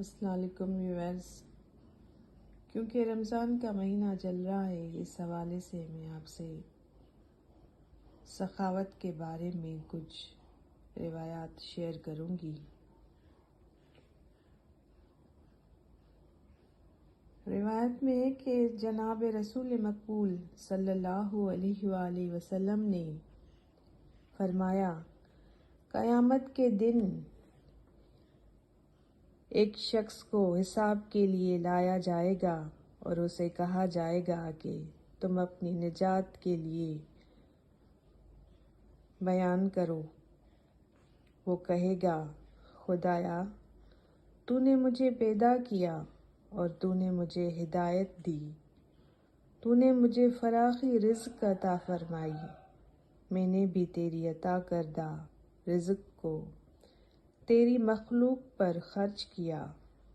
السلام علیکم ویورز، کیونکہ رمضان کا مہینہ چل رہا ہے، اس حوالے سے میں آپ سے سخاوت کے بارے میں کچھ روایات شیئر کروں گی۔ روایت میں ہے کہ جناب رسول مقبول صلی اللہ علیہ وآلہ وسلم نے فرمایا، قیامت کے دن ایک شخص کو حساب کے لیے لایا جائے گا اور اسے کہا جائے گا کہ تم اپنی نجات کے لیے بیان کرو۔ وہ کہے گا، خدایا، تو نے مجھے پیدا کیا اور تو نے مجھے ہدایت دی، تو نے مجھے فراخی رزق عطا فرمائی، میں نے بھی تیری عطا کردہ رزق کو تیری مخلوق پر خرچ کیا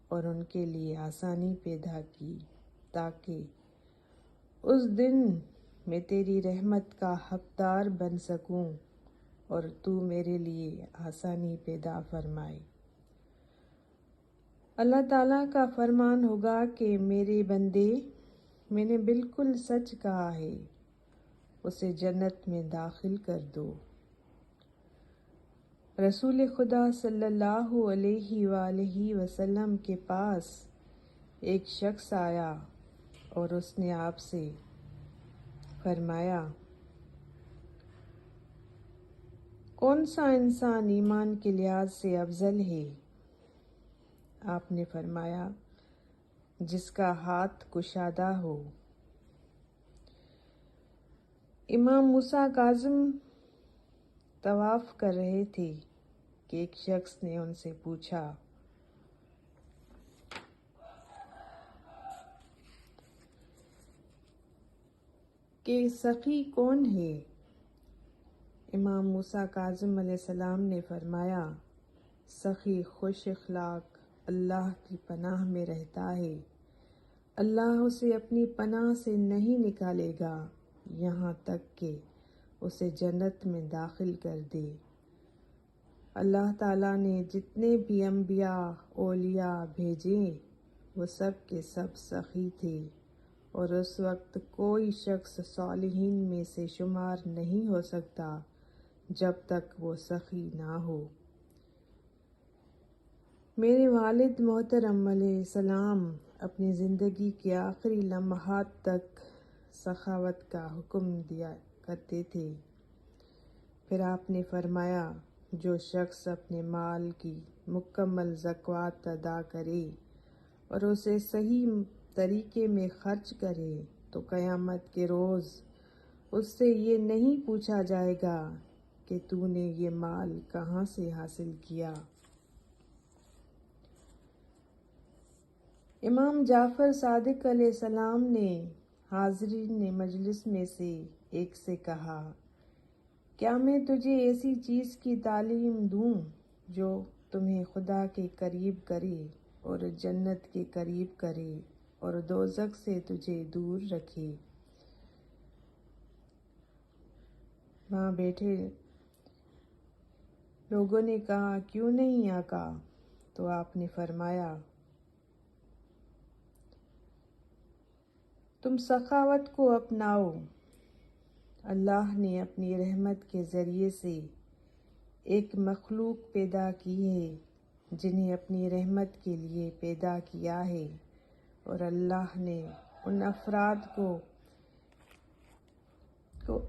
اور ان کے لیے آسانی پیدا کی تاکہ اس دن میں تیری رحمت کا حقدار بن سکوں اور تو میرے لیے آسانی پیدا فرمائے۔ اللہ تعالیٰ کا فرمان ہوگا کہ میرے بندے، میں نے بالکل سچ کہا ہے، اسے جنت میں داخل کر دو۔ رسول خدا صلی اللہ علیہ وآلہ وسلم کے پاس ایک شخص آیا اور اس نے آپ سے فرمایا، کون سا انسان ایمان کے لحاظ سے افضل ہے؟ آپ نے فرمایا، جس کا ہاتھ کشادہ ہو۔ امام موسیٰ کاظم طواف کر رہے تھے کہ ایک شخص نے ان سے پوچھا، کہ سخی کون ہے؟ امام موسیٰ کاظم علیہ السلام نے فرمایا، سخی خوش اخلاق اللہ کی پناہ میں رہتا ہے، اللہ اسے اپنی پناہ سے نہیں نکالے گا یہاں تک کہ اسے جنت میں داخل کر دے۔ اللہ تعالیٰ نے جتنے بھی انبیاء اولیاء بھیجے وہ سب کے سب سخی تھے، اور اس وقت کوئی شخص صالحین میں سے شمار نہیں ہو سکتا جب تک وہ سخی نہ ہو۔ میرے والد محترم علیہ السلام اپنی زندگی کے آخری لمحات تک سخاوت کا حکم دیا کرتے تھے۔ پھر آپ نے فرمایا، جو شخص اپنے مال کی مکمل زکوٰۃ ادا کرے اور اسے صحیح طریقے میں خرچ کرے تو قیامت کے روز اس سے یہ نہیں پوچھا جائے گا کہ تو نے یہ مال کہاں سے حاصل کیا۔ امام جعفر صادق علیہ السلام نے حاضرین مجلس میں سے ایک سے کہا، کیا میں تجھے ایسی چیز کی تعلیم دوں جو تمہیں خدا کے قریب کرے اور جنت کے قریب کرے اور دوزخ سے تجھے دور رکھے؟ وہاں بیٹھے لوگوں نے کہا، کیوں نہیں آقا؟ تو آپ نے فرمایا، تم سخاوت کو اپناؤ۔ اللہ نے اپنی رحمت کے ذریعے سے ایک مخلوق پیدا کی ہے جنہیں اپنی رحمت کے لیے پیدا کیا ہے، اور اللہ نے ان افراد کو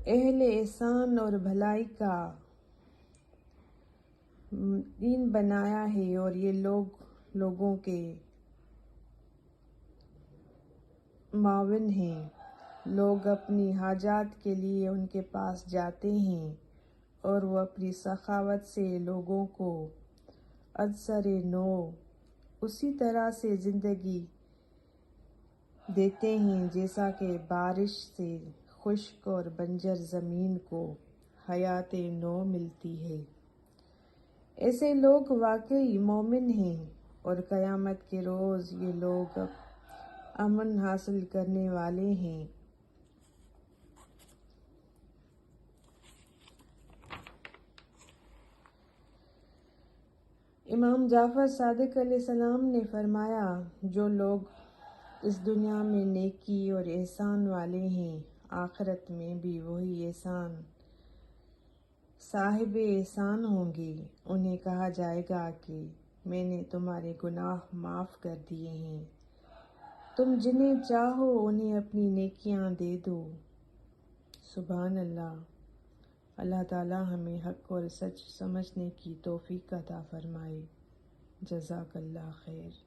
اہل احسان اور بھلائی کا دین بنایا ہے، اور یہ لوگوں کے معاون ہیں۔ لوگ اپنی حاجات کے لیے ان کے پاس جاتے ہیں اور وہ اپنی سخاوت سے لوگوں کو ازسر نو اسی طرح سے زندگی دیتے ہیں جیسا کہ بارش سے خشک اور بنجر زمین کو حیات نو ملتی ہے۔ ایسے لوگ واقعی مومن ہیں، اور قیامت کے روز یہ لوگ امن حاصل کرنے والے ہیں۔ امام جعفر صادق علیہ السلام نے فرمایا، جو لوگ اس دنیا میں نیکی اور احسان والے ہیں، آخرت میں بھی وہی احسان صاحب احسان ہوں گے۔ انہیں کہا جائے گا کہ میں نے تمہارے گناہ معاف کر دیے ہیں، تم جنہیں چاہو انہیں اپنی نیکیاں دے دو۔ سبحان اللہ۔ اللہ تعالی ہمیں حق اور سچ سمجھنے کی توفیق عطا فرمائے۔ جزاک اللہ خیر۔